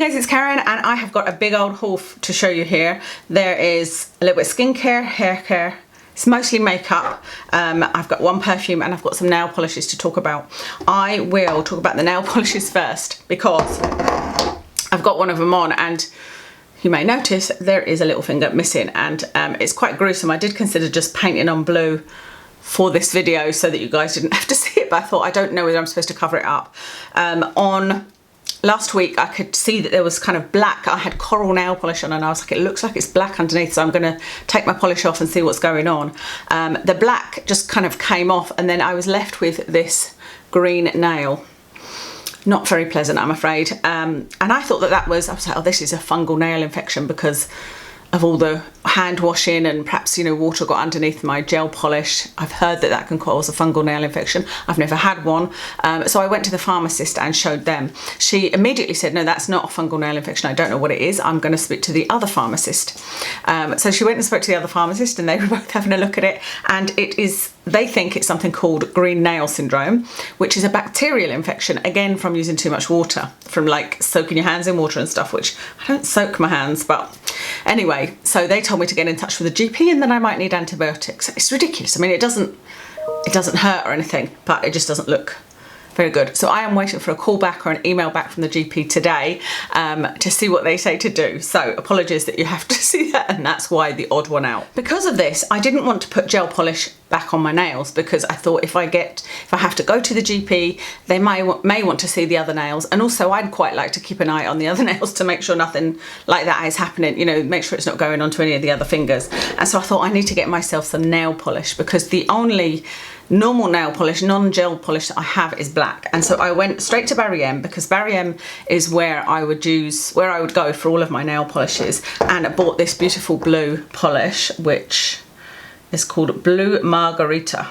guys, it's Karen and I have got a big old haul to show you here. There is a little bit of skincare, hair care, it's mostly makeup. I've got one perfume and I've got some nail polishes to talk about. I will talk about the nail polishes first because I've got one of them on and you may notice there is a little finger missing and it's quite gruesome. I did consider just painting on blue for this video so that you guys didn't have to see it, but I thought I don't know whether I'm supposed to cover it up. On last week I could see that there was kind of black. I had coral nail polish on and I was like, it looks like it's black underneath, so I'm gonna take my polish off and see what's going on. The black just kind of came off and then I was left with this green nail. Not very pleasant, I'm afraid. And I thought that I was like, oh, this is a fungal nail infection because of all the hand washing and perhaps, you know, water got underneath my gel polish. I've heard that that can cause a fungal nail infection. I've never had one. So I went to the pharmacist and showed them. She immediately said, no, that's not a fungal nail infection. I don't know what it is. I'm going to speak to the other pharmacist. So she went and spoke to the other pharmacist and they were both having a look at it. And it is, they think it's something called green nail syndrome, which is a bacterial infection, again, from using too much water, from like soaking your hands in water and stuff, which I don't soak my hands, but anyway, so they told me to get in touch with a GP and then I might need antibiotics. It's ridiculous. I mean, it doesn't hurt or anything, but it just doesn't look very good. So I am waiting for a call back or an email back from the GP today to see what they say to do. So apologies that you have to see that, and that's why the odd one out. Because of this, I didn't want to put gel polish back on my nails because I thought if I have to go to the GP, they may want to see the other nails, and also I'd quite like to keep an eye on the other nails to make sure nothing like that is happening, you know, make sure it's not going onto any of the other fingers. And so I thought I need to get myself some nail polish because the only normal nail polish, non-gel polish that I have is black. And so I went straight to Barry M because Barry M is where I would go for all of my nail polishes, and I bought this beautiful blue polish which is called Blue Margarita.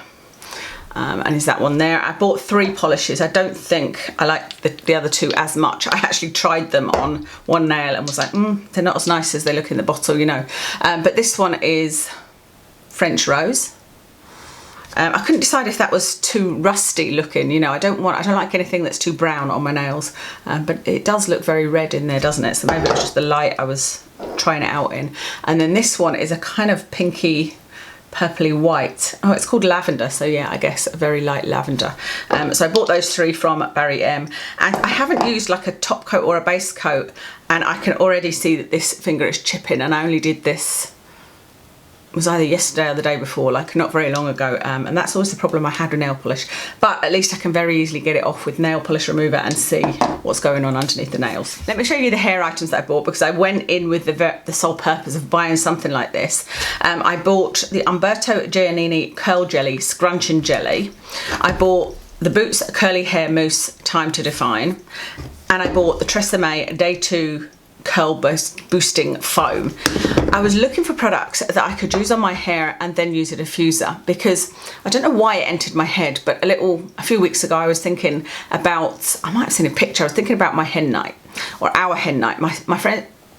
And is that one there. I bought 3 polishes. I don't think I like the other 2 as much. I actually tried them on one nail and was like, they're not as nice as they look in the bottle, you know. But this one is French Rose. I couldn't decide if that was too rusty looking, you know. I don't like anything that's too brown on my nails, but it does look very red in there, doesn't it? So maybe it was just the light I was trying it out in. And then this one is a kind of pinky purpley white. Oh, it's called lavender, so yeah, I guess a very light lavender. So I bought those 3 from Barry M, and I haven't used like a top coat or a base coat, and I can already see that this finger is chipping, and I only did this, it was either yesterday or the day before, like not very long ago, and that's always the problem I had with nail polish, but at least I can very easily get it off with nail polish remover and see what's going on underneath the nails. Let me show you the hair items that I bought because I went in with the sole purpose of buying something like this. I bought the Umberto Giannini Curl Jelly Scrunching Jelly. I bought the Boots Curly Hair Mousse Time to Define, and I bought the Tresemme Day 2 Curl Boosting Foam. I was looking for products that I could use on my hair and then use a diffuser because I don't know why it entered my head, but a few weeks ago I was thinking about, I might have seen a picture, I was thinking about my hen night or our hen night. My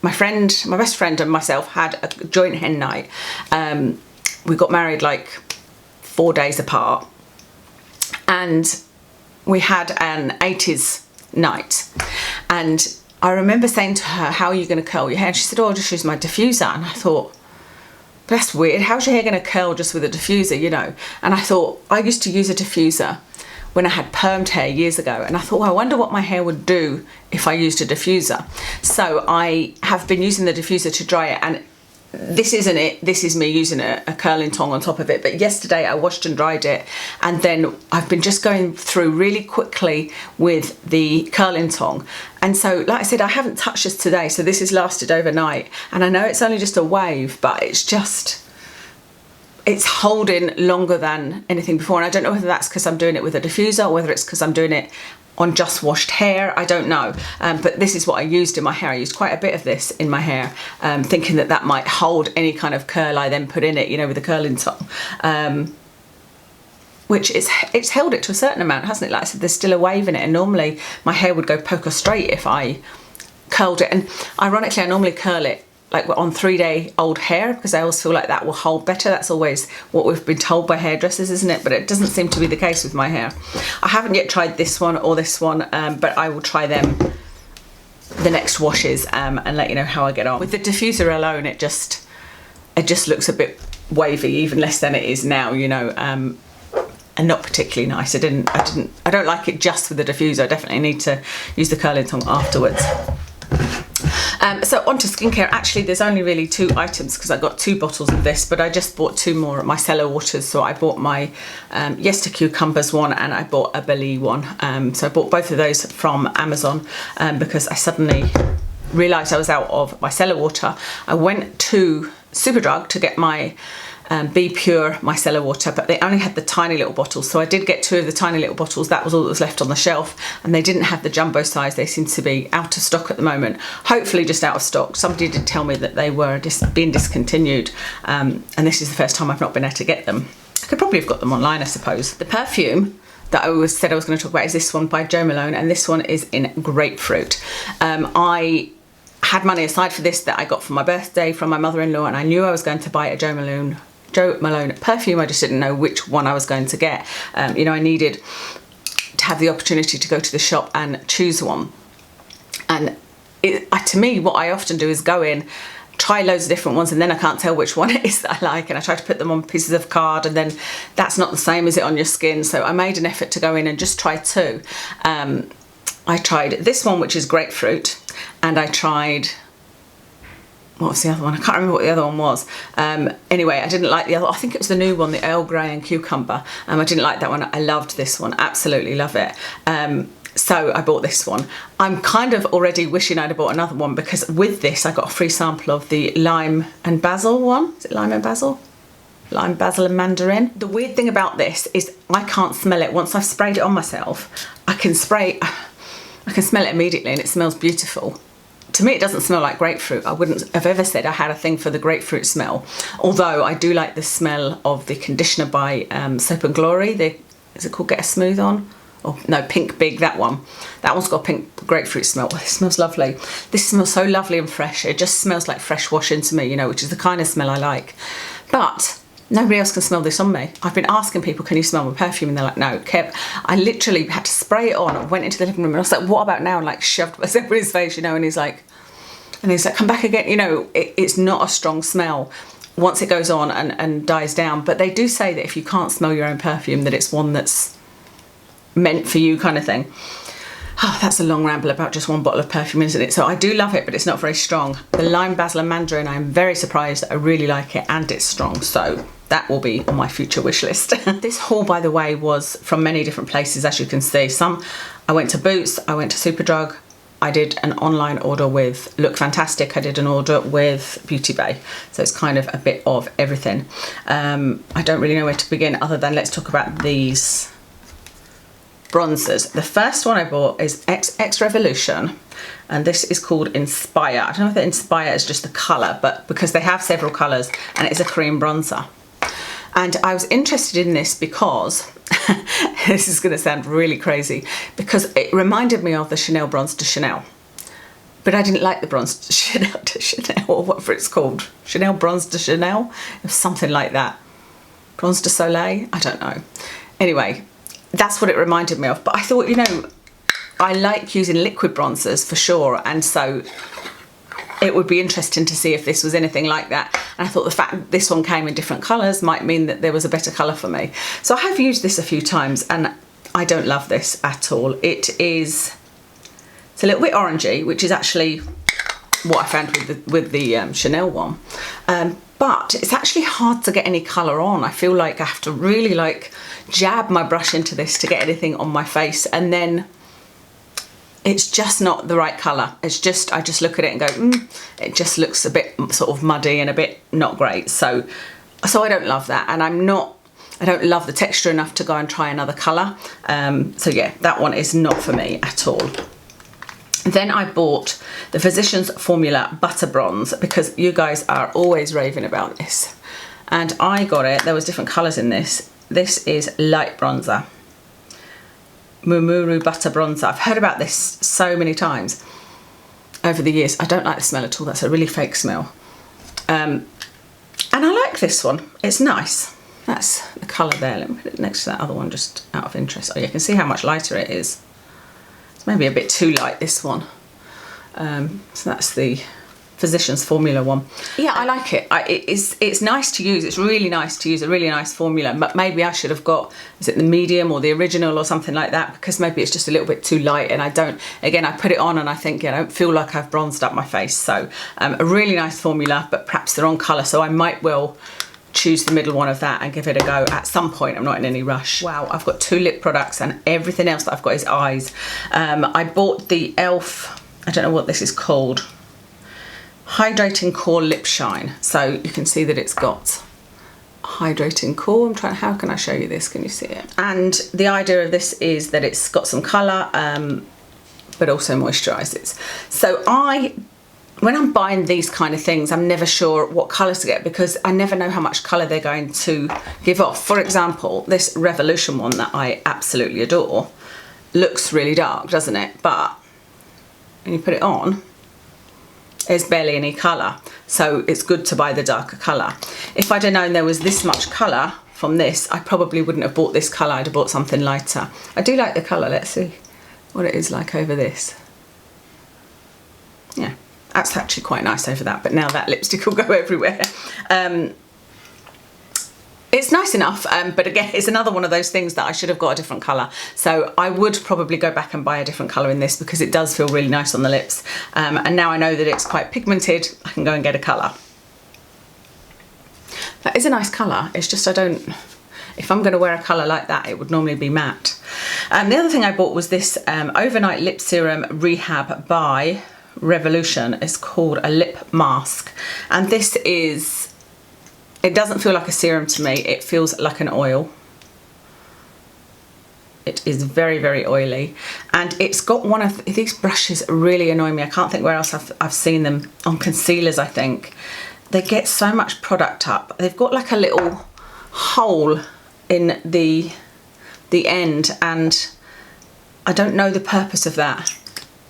best friend and myself had a joint hen night. We got married like 4 days apart and we had an 80s night, and I remember saying to her, how are you going to curl your hair? And she said, oh, I'll just use my diffuser. And I thought, that's weird. How's your hair going to curl just with a diffuser, you know? And I thought, I used to use a diffuser when I had permed hair years ago. And I thought, well, I wonder what my hair would do if I used a diffuser. So I have been using the diffuser to dry it, and this isn't it, this is me using a curling tong on top of it. But yesterday I washed and dried it, and then I've been just going through really quickly with the curling tong. And so, like I said, I haven't touched this today, so this has lasted overnight. And I know it's only just a wave, but it's holding longer than anything before. And I don't know whether that's because I'm doing it with a diffuser or whether it's because I'm doing it on just washed hair, I don't know. But this is what I used in my hair. I used quite a bit of this in my hair, thinking that that might hold any kind of curl I then put in it, you know, with the curling tong. Which it's held it to a certain amount, hasn't it? Like I said, there's still a wave in it, and normally my hair would go poker straight if I curled it. And ironically, I normally curl it like on 3-day-old hair because I always feel like that will hold better. That's always what we've been told by hairdressers, isn't it? But it doesn't seem to be the case with my hair. I haven't yet tried this one or this one, but I will try them the next washes and let you know how I get on. With the diffuser alone, it just looks a bit wavy, even less than it is now, you know, and not particularly nice. I don't like it just with the diffuser. I definitely need to use the curling tong afterwards. So onto skincare. Actually, there's only really 2 items because I got 2 bottles of this, but I just bought 2 more micellar waters. So I bought my Yes to Cucumbers one, and I bought a Belize one. So I bought both of those from Amazon because I suddenly realised I was out of micellar water. I went to Superdrug to get my Be Pure micellar water, but they only had the tiny little bottles, so I did get 2 of the tiny little bottles. That was all that was left on the shelf, and they didn't have the jumbo size. They seem to be out of stock at the moment, hopefully just out of stock. Somebody did tell me that they were being discontinued, and this is the first time I've not been able to get them. I could probably have got them online, I suppose. The perfume that I said I was going to talk about is this one by Jo Malone, and this one is in grapefruit. I had money aside for this that I got for my birthday from my mother-in-law, and I knew I was going to buy a Jo Malone perfume. I just didn't know which one I was going to get. You know, I needed to have the opportunity to go to the shop and choose one. And to me, what I often do is go in, try loads of different ones, and then I can't tell which one it is that I like, and I try to put them on pieces of card, and then that's not the same as it on your skin. So I made an effort to go in and just try 2. I tried this one, which is grapefruit, and I tried, what was the other one? I can't remember what the other one was. Anyway, I didn't like the other. I think it was the new one, the Earl Grey and Cucumber. I didn't like that one. I loved this one. Absolutely love it. So I bought this one. I'm kind of already wishing I'd have bought another one, because with this I got a free sample of the lime and basil one. Is it lime and basil? Lime, basil and mandarin. The weird thing about this is I can't smell it. Once I've sprayed it on myself, I can smell it immediately, and it smells beautiful. To me, it doesn't smell like grapefruit. I wouldn't have ever said I had a thing for the grapefruit smell. Although I do like the smell of the conditioner by Soap and Glory. Is it called Get a Smooth On? Oh, no, Pink Big, that one. That one's got a pink grapefruit smell. It smells lovely. This smells so lovely and fresh. It just smells like fresh washing to me, you know, which is the kind of smell I like. But nobody else can smell this on me. I've been asking people, can you smell my perfume? And they're like, no. I literally had to spray it on. I went into the living room and I was like, what about now? And like shoved myself in his face, you know, and he's like, come back again. You know, it's not a strong smell once it goes on and dies down. But they do say that if you can't smell your own perfume, that it's one that's meant for you, kind of thing. Oh, that's a long ramble about just one bottle of perfume, isn't it? So I do love it, but it's not very strong. The lime, basil and mandarin, I'm very surprised. I really like it, and it's strong. So that will be on my future wish list. This haul, by the way, was from many different places, as you can see. I went to Boots, I went to Superdrug, I did an online order with Look Fantastic, I did an order with Beauty Bay. So it's kind of a bit of everything. I don't really know where to begin other than let's talk about these bronzers. The first one I bought is X Revolution, and this is called Inspire. I don't know if the Inspire is just the colour, but because they have several colours, and it's a cream bronzer. And I was interested in this because, this is going to sound really crazy, because it reminded me of the Chanel Bronze de Chanel. But I didn't like the Bronze de Chanel, or whatever it's called. Chanel Bronze de Chanel? It was something like that. Bronze de Soleil? I don't know. Anyway, that's what it reminded me of. But I thought, you know, I like using liquid bronzers for sure, and so it would be interesting to see if this was anything like that. And I thought the fact that this one came in different colours might mean that there was a better colour for me. So I have used this a few times, and I don't love this at all. It's a little bit orangey, which is actually what I found with the Chanel one. But it's actually hard to get any colour on. I feel like I have to really like jab my brush into this to get anything on my face, and then it's just not the right colour. It's just, I just look at it and go, it just looks a bit sort of muddy and a bit not great. So I don't love that, and I don't love the texture enough to go and try another colour. So yeah, that one is not for me at all. Then I bought the Physicians Formula Butter Bronze, because you guys are always raving about this. And I got it, there was different colours in this. This is light bronzer. Mumuru Butter Bronzer. I've heard about this so many times over the years. I don't like the smell at all. That's a really fake smell. And I like this one. It's nice. That's the colour there. Let me put it next to that other one just out of interest. Oh, you can see how much lighter it is. It's maybe a bit too light, this one. So that's the Physicians Formula one. Yeah, I like it. It's nice to use. It's really nice to use, a really nice formula. But maybe I should have got, is it the medium or the original or something like that? Because maybe it's just a little bit too light, and I don't, again, I put it on and I think, I don't feel like I've bronzed up my face. So a really nice formula, but perhaps the wrong colour. So I might well choose the middle one of that and give it a go at some point. I'm not in any rush. Wow, I've got 2 lip products and everything else that I've got is eyes. I bought the e.l.f., I don't know what this is called, Hydrating Core Lip Shine. So you can see that it's got hydrating core. I'm trying, how can I show you this? Can you see it? And the idea of this is that it's got some colour, but also moisturises. So when I'm buying these kind of things, I'm never sure what colours to get because I never know how much colour they're going to give off. For example, this Revolution one that I absolutely adore looks really dark, doesn't it? But when you put it on, there's barely any colour, so it's good to buy the darker colour. If I'd have known there was this much colour from this, I probably wouldn't have bought this colour. I'd have bought something lighter. I do like the colour. Let's see what it is like over this. Yeah, that's actually quite nice over that, but now that lipstick will go everywhere. It's nice enough, but again, it's another one of those things that I should have got a different colour. So I would probably go back and buy a different colour in this because it does feel really nice on the lips. And now I know that it's quite pigmented, I can go and get a colour. That is a nice colour, it's just I don't, if I'm going to wear a colour like that, it would normally be matte. The other thing I bought was this Overnight Lip Serum Rehab by Revolution. It's called a lip mask. And this is, it doesn't feel like a serum to me, it feels like an oil. It is very, very oily. And it's got one of these brushes really annoy me. I can't think where else I've seen them, on concealers I think. They get so much product up. They've got like a little hole in the end, and I don't know the purpose of that.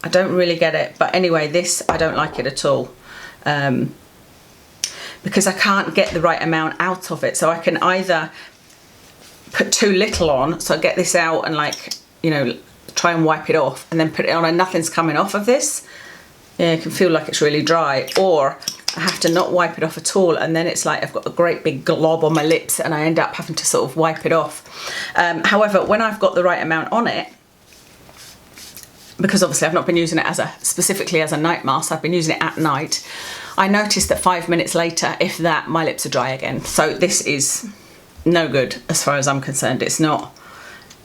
I don't really get it. But anyway, this, I don't like it at all. Because I can't get the right amount out of it. So I can either put too little on, so I get this out and like, try and wipe it off and then put it on and nothing's coming off of this. Yeah, it can feel like it's really dry. Or I have to not wipe it off at all, and then it's like I've got a great big glob on my lips and I end up having to sort of wipe it off. However, when I've got the right amount on it, because obviously I've not been using it specifically as a night mask, I've been using it at night, I noticed that 5 minutes later, if that, my lips are dry again. So this is no good as far as I'm concerned. It's not,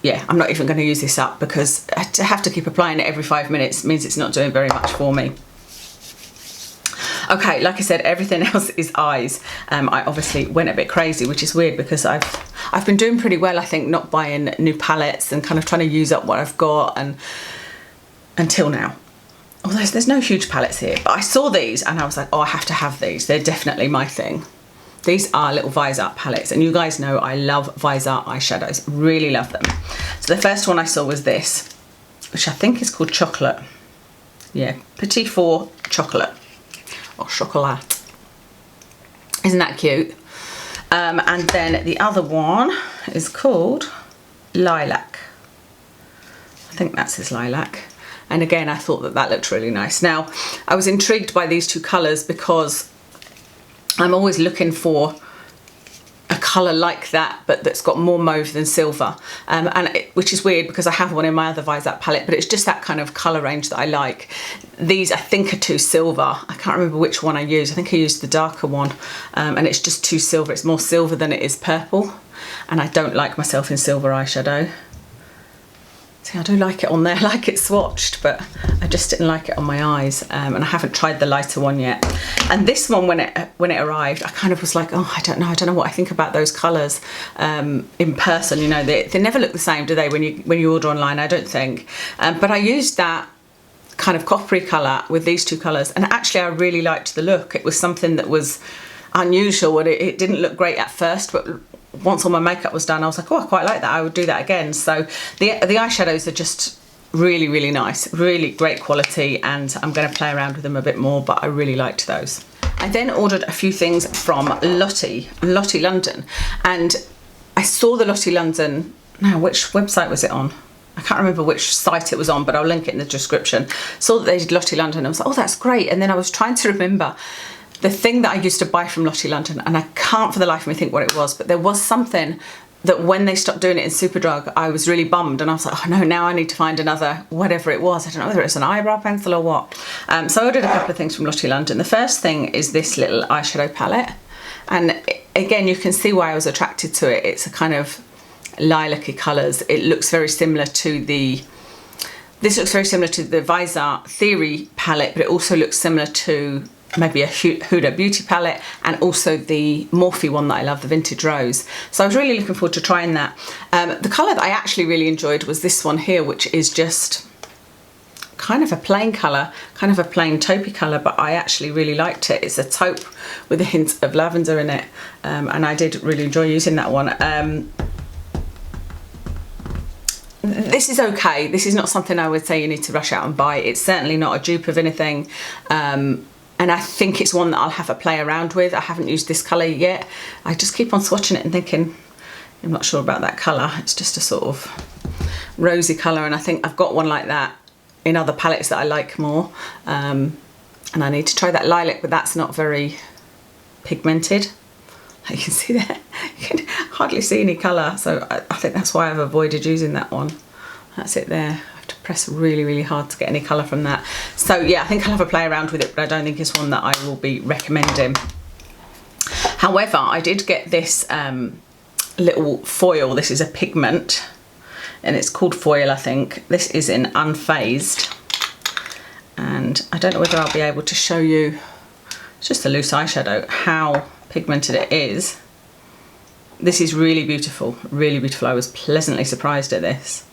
yeah, I'm not even going to use this up because to have to keep applying it every 5 minutes means it's not doing very much for me. Okay, like I said, everything else is eyes. I obviously went a bit crazy, which is weird because I've been doing pretty well, I think, not buying new palettes and kind of trying to use up what I've got, and until now. Although there's no huge palettes here, but I saw these and I was like, oh, I have to have these. They're definitely my thing. These are little Viseart palettes, and you guys know I love Viseart eyeshadows, really love them. So the first one I saw was this, which I think is called Chocolate. Yeah, Petit for Chocolate, or Chocolat. Isn't that cute? And then the other one is called Lilac. I think that's his Lilac. And again, I thought that looked really nice. Now, I was intrigued by these two colours because I'm always looking for a colour like that, but that's got more mauve than silver. Which is weird because I have one in my other Viseart palette, but it's just that kind of colour range that I like. These, I think, are too silver. I can't remember which one I used. I think I used the darker one, and it's just too silver. It's more silver than it is purple, and I don't like myself in silver eyeshadow. See, I do like it on there, I like it swatched, but I just didn't like it on my eyes, and I haven't tried the lighter one yet. And this one, when it arrived, I kind of was like, oh, I don't know what I think about those colours in person. They never look the same, do they, when you order online? I don't think. But I used that kind of coppery colour with these two colours, and actually I really liked the look. It was something that was unusual, and it didn't look great at first, but once all my makeup was done, I was like, oh, I quite like that, I would do that again. So the eyeshadows are just really, really nice, really great quality, and I'm going to play around with them a bit more, but I really liked those. I then ordered a few things from Lottie London, and I saw the Lottie London, now which website was it on? I can't remember which site it was on, but I'll link it in the description. Saw that they did Lottie London. I was like, oh, that's great. And then I was trying to remember the thing that I used to buy from Lottie London, and I can't for the life of me think what it was, but there was something that when they stopped doing it in Superdrug, I was really bummed, and I was like, oh no, now I need to find another, whatever it was. I don't know whether it's an eyebrow pencil or what. So I ordered a couple of things from Lottie London. The first thing is this little eyeshadow palette. And again, you can see why I was attracted to it. It's a kind of lilac-y colours. It looks very similar to the, this looks very similar to the Viseart Theory palette, but it also looks similar to maybe a Huda Beauty palette, and also the Morphe one that I love, the Vintage Rose. So I was really looking forward to trying that. The colour that I actually really enjoyed was this one here, which is just kind of a plain colour, kind of a plain taupey colour, but I actually really liked it. It's a taupe with a hint of lavender in it, and I did really enjoy using that one. This is okay. This is not something I would say you need to rush out and buy. It's certainly not a dupe of anything. And I think it's one that I'll have a play around with. I haven't used this colour yet. I just keep on swatching it and thinking, I'm not sure about that colour. It's just a sort of rosy colour, and I think I've got one like that in other palettes that I like more. And I need to try that lilac, but that's not very pigmented. You can see there, you can hardly see any colour, so I think that's why I've avoided using that one. That's it there. I have to press really, really hard to get any colour from that. So yeah, I think I'll have a play around with it, but I don't think it's one that I will be recommending. However, I did get this little foil. This is a pigment, and it's called Foil, I think. This is in Unfazed, and I don't know whether I'll be able to show you, it's just a loose eyeshadow, how pigmented it is. This is really beautiful, really beautiful. I was pleasantly surprised at this.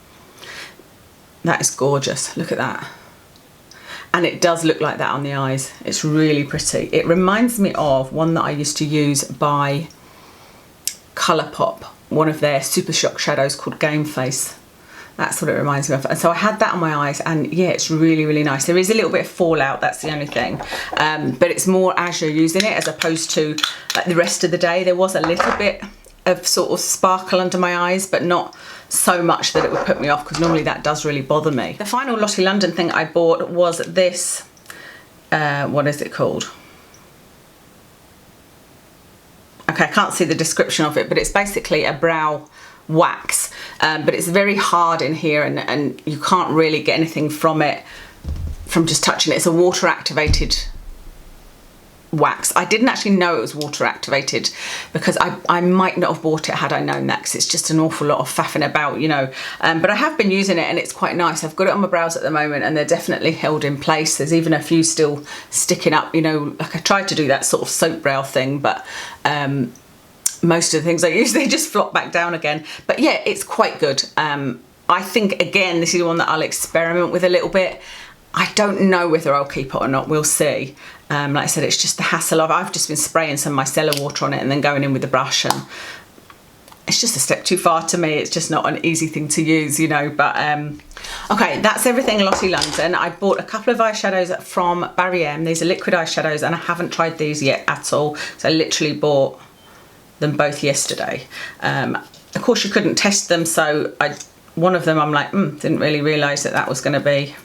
That is gorgeous, look at that. And it does look like that on the eyes. It's really pretty. It reminds me of one that I used to use by Colourpop, one of their Super Shock shadows called Game Face. That's what it reminds me of. And so I had that on my eyes, and yeah, it's really, really nice. There is a little bit of fallout, that's the only thing. But it's more as you're using it as opposed to like the rest of the day. There was a little bit of sort of sparkle under my eyes, but not so much that it would put me off, because normally that does really bother me. The final Lottie London thing I bought was this, what is it called? Okay, I can't see the description of it, but it's basically a brow wax, but it's very hard in here, and you can't really get anything from it from just touching it. It's a water activated wax. I didn't actually know it was water activated, because I might not have bought it had I known that, because it's just an awful lot of faffing about, you know. But I have been using it, and it's quite nice. I've got it on my brows at the moment, and they're definitely held in place. There's even a few still sticking up, you know. Like I tried to do that sort of soap brow thing, but most of the things I use, they just flop back down again. But yeah, it's quite good. I think, again, this is one that I'll experiment with a little bit. I don't know whether I'll keep it or not, we'll see. Like I said, it's just the hassle of, I've just been spraying some micellar water on it and then going in with the brush, and it's just a step too far to me. It's just not an easy thing to use, you know. But okay, that's everything Lottie London. I bought a couple of eyeshadows from Barry M. These are liquid eyeshadows, and I haven't tried these yet at all. So I literally bought them both yesterday. Of course, you couldn't test them, so one of them I'm like, didn't really realise that was going to be,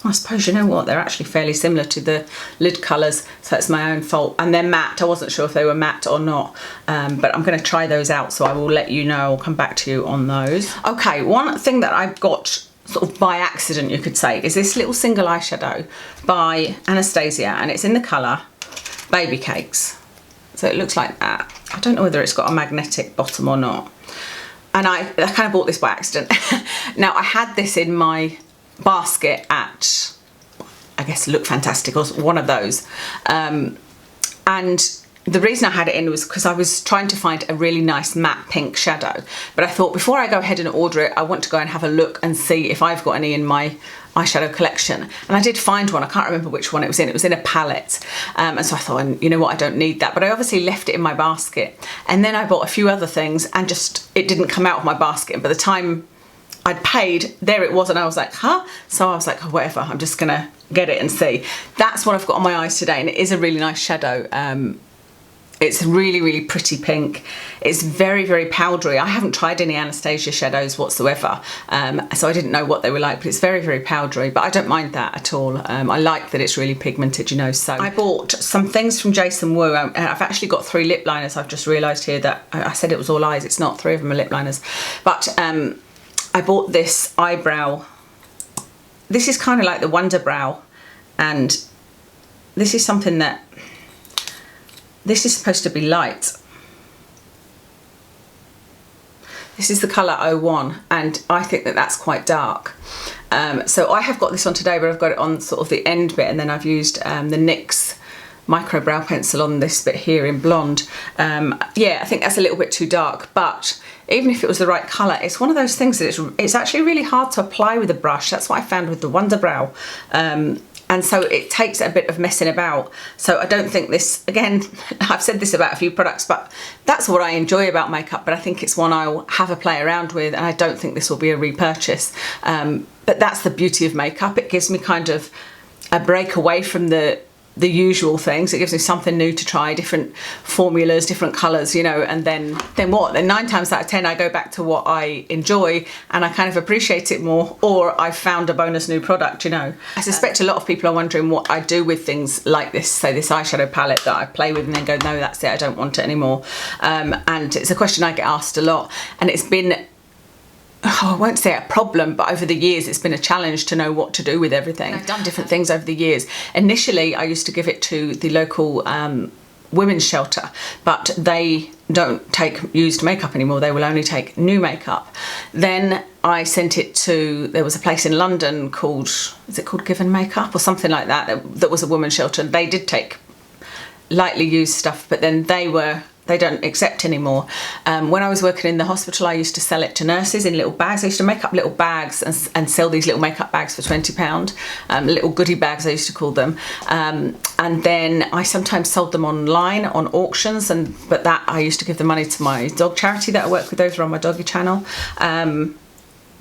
I suppose, you know what, they're actually fairly similar to the lid colours, so it's my own fault. And they're matte. I wasn't sure if they were matte or not, but I'm going to try those out, so I will let you know. I'll come back to you on those. Okay, one thing that I got sort of by accident, you could say, is this little single eyeshadow by Anastasia, and it's in the colour Baby Cakes. So it looks like that. I don't know whether it's got a magnetic bottom or not. And I kind of bought this by accident. Now, I had this in my basket at, I guess, Look Fantastic or one of those. And the reason I had it in was because I was trying to find a really nice matte pink shadow. But I thought, before I go ahead and order it, I want to go and have a look and see if I've got any in my eyeshadow collection. And I did find one. I can't remember which one it was in. It was in a palette. And so I thought, you know what, I don't need that. But I obviously left it in my basket. And then I bought a few other things, and just, it didn't come out of my basket. And by the time I'd paid, there it was, and I was like, huh? So I was like, oh, whatever, I'm just gonna get it and see. That's what I've got on my eyes today, and it is a really nice shadow. It's really, really pretty pink. It's very, very powdery. I haven't tried any Anastasia shadows whatsoever, so I didn't know what they were like, but it's very, very powdery, but I don't mind that at all. I like that it's really pigmented, you know. So I bought some things from Jason Wu, and I've actually got 3 lip liners. I've just realised here that I said it was all eyes. It's not. 3 of them are lip liners. But I bought this eyebrow. This is kind of like the Wonder Brow, and this is something that, this is supposed to be light. This is the colour 01, and I think that that's quite dark. So I have got this on today, but I've got it on sort of the end bit, and then I've used the NYX micro brow pencil on this bit here in blonde. Yeah, I think that's a little bit too dark, but even if it was the right colour, it's one of those things that it's actually really hard to apply with a brush. That's what I found with the Wonder Brow. And so it takes a bit of messing about. So I don't think this, again, I've said this about a few products, but that's what I enjoy about makeup, but I think it's one I'll have a play around with, and I don't think this will be a repurchase. But that's the beauty of makeup. It gives me kind of a break away from the usual things. It gives me something new to try, different formulas, different colours, you know, and then what? Then 9 times out of 10 I go back to what I enjoy and I kind of appreciate it more, or I've found a bonus new product, you know. I suspect a lot of people are wondering what I do with things like this, say this eyeshadow palette that I play with and then go, no, that's it, I don't want it anymore. And it's a question I get asked a lot, and it's been, I won't say a problem, but over the years it's been a challenge to know what to do with everything. I've done different things over the years. Initially I used to give it to the local women's shelter, but they don't take used makeup anymore. They will only take new makeup. Then I sent it to, there was a place in London called, is it called Given Makeup or something like that, that was a women's shelter. They did take lightly used stuff, but then they don't accept anymore. When I was working in the hospital, I used to sell it to nurses in little bags. I used to make up little bags and sell these little makeup bags for £20, little goodie bags I used to call them. And then I sometimes sold them online on auctions, but that I used to give the money to my dog charity that I work with over on my doggy channel.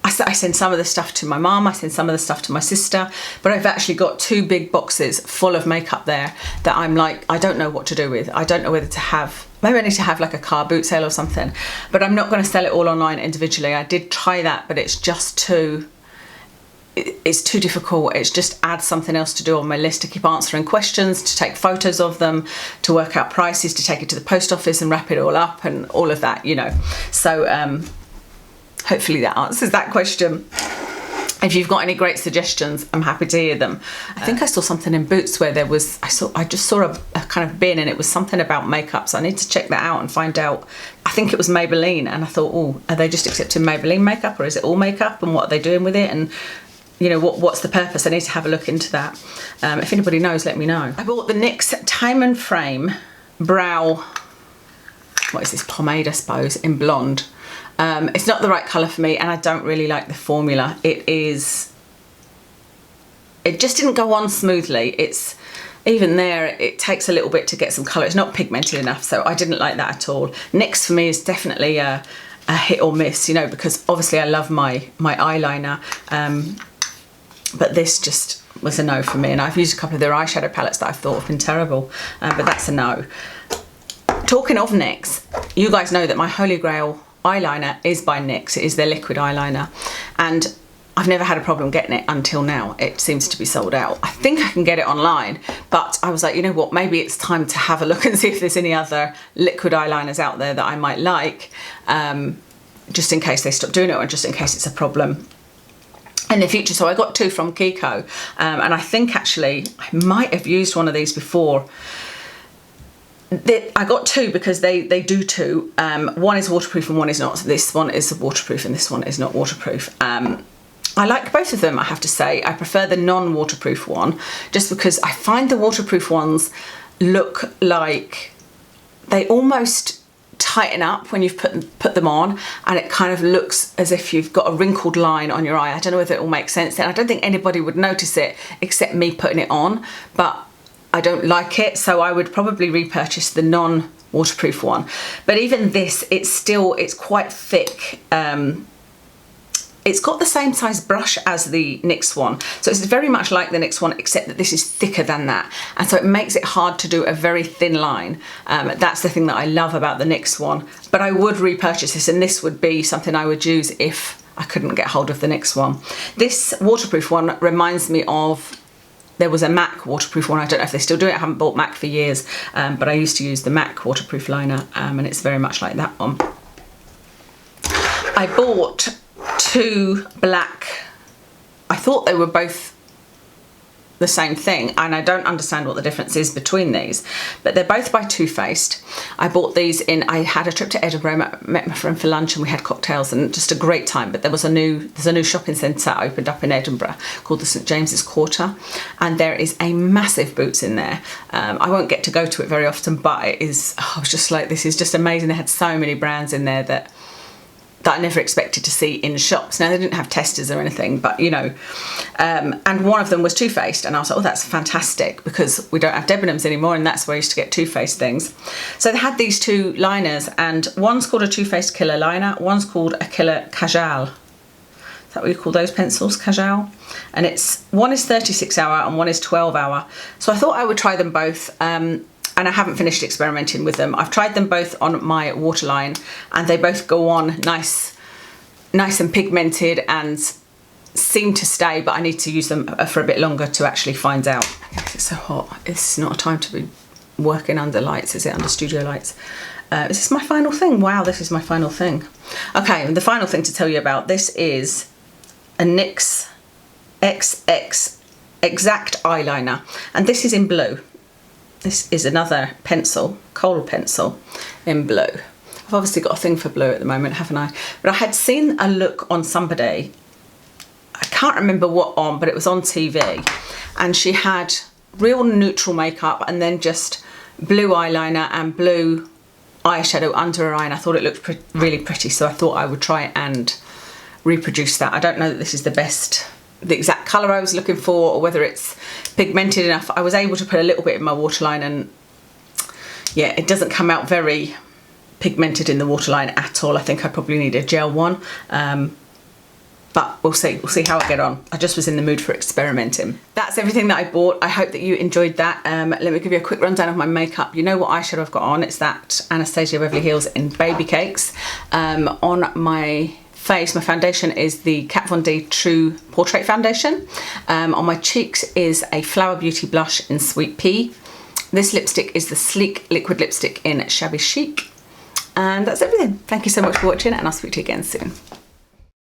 I send some of the stuff to my mum, I send some of the stuff to my sister, but I've actually got 2 big boxes full of makeup there that I'm like, I don't know what to do with. I don't know whether to have, maybe I need to have like a car boot sale or something, but I'm not going to sell it all online individually. I did try that, but it's just too difficult. It's just adds something else to do on my list, to keep answering questions, to take photos of them, to work out prices, to take it to the post office and wrap it all up and all of that, you know. So hopefully that answers that question. If you've got any great suggestions, I'm happy to hear them. I think I saw something in Boots where there was, I just saw a kind of bin and it was something about makeup, so I need to check that out and find out. I think it was Maybelline, and I thought, oh, are they just accepting Maybelline makeup, or is it all makeup, and what are they doing with it, and you know, what's the purpose? I need to have a look into that. If anybody knows, let me know. I bought the NYX Tame Frame Brow, what is this, pomade I suppose, in blonde. It's not the right colour for me, and I don't really like the formula. It just didn't go on smoothly. It's, even there, it takes a little bit to get some colour. It's not pigmented enough, so I didn't like that at all. NYX for me is definitely a hit or miss, you know, because obviously I love my eyeliner, but this just was a no for me, and I've used a couple of their eyeshadow palettes that I've thought have been terrible, but that's a no. Talking of NYX, you guys know that my Holy Grail eyeliner is by NYX. It is their liquid eyeliner, and I've never had a problem getting it until now. It seems to be sold out. I think I can get it online, but I was like, you know what, maybe it's time to have a look and see if there's any other liquid eyeliners out there that I might like, just in case they stop doing it, or just in case it's a problem in the future. So I got 2 from Kiko, and I think actually I might have used one of these before. I got 2 because they do 2. One is waterproof and one is not. This one is waterproof and this one is not waterproof. I like both of them, I have to say. I prefer the non-waterproof one just because I find the waterproof ones look like they almost tighten up when you've put them on, and it kind of looks as if you've got a wrinkled line on your eye. I don't know if it will make sense, and I don't think anybody would notice it except me putting it on, but I don't like it, so I would probably repurchase the non-waterproof one. But even this, it's quite thick. it's got the same size brush as the NYX one. So it's very much like the NYX one, except that this is thicker than that. And so it makes it hard to do a very thin line. That's the thing that I love about the NYX one. But I would repurchase this, and this would be something I would use if I couldn't get hold of the NYX one. This waterproof one reminds me of, there was a MAC waterproof one. I don't know if they still do it. I haven't bought MAC for years, but I used to use the MAC waterproof liner, and it's very much like that one. I bought 2 black, I thought they were both the same thing, and I don't understand what the difference is between these, but they're both by Too Faced. I bought these in, I had a trip to Edinburgh, met my friend for lunch, and we had cocktails and just a great time. But there's a new shopping centre opened up in Edinburgh called the St James's Quarter, and there is a massive Boots in there. I won't get to go to it very often, but it is, I was just like, this is just amazing. They had so many brands in there that I never expected to see in shops. Now, they didn't have testers or anything, but you know, and one of them was Too Faced, and I was like, oh, that's fantastic, because we don't have Debenhams anymore, and that's where I used to get Too Faced things. So they had these 2 liners, and one's called a Too Faced Killer Liner, one's called a Killer Kajal. Is that what you call those pencils, Kajal? And one is 36 hour and one is 12 hour. So I thought I would try them both. And I haven't finished experimenting with them. I've tried them both on my waterline, and they both go on nice and pigmented and seem to stay, but I need to use them for a bit longer to actually find out. It's so hot. It's not a time to be working under lights, is it? Under studio lights. Is this my final thing? Wow, this is my final thing. Okay, and the final thing to tell you about, this is a NYX XX Exact Eyeliner, and this is in blue. This is another pencil, kohl pencil in blue. I've obviously got a thing for blue at the moment, haven't I? But I had seen a look on somebody, I can't remember what on, but it was on TV, and she had real neutral makeup and then just blue eyeliner and blue eyeshadow under her eye, and I thought it looked really pretty, so I thought I would try and reproduce that. I don't know that this is the exact colour I was looking for, or whether it's pigmented enough. I was able to put a little bit in my waterline, and yeah, it doesn't come out very pigmented in the waterline at all. I think I probably need a gel one, but we'll see how I get on. I just was in the mood for experimenting. That's everything that I bought. I hope that you enjoyed that. Let me give you a quick rundown of my makeup. You know what eyeshadow I've got on. It's that Anastasia Beverly Hills in Baby Cakes. On my face, my foundation is the Kat Von D True Portrait Foundation. On my cheeks is a Flower Beauty blush in Sweet Pea. This lipstick is the Sleek Liquid Lipstick in Shabby Chic. And that's everything. Thank you so much for watching, and I'll speak to you again soon.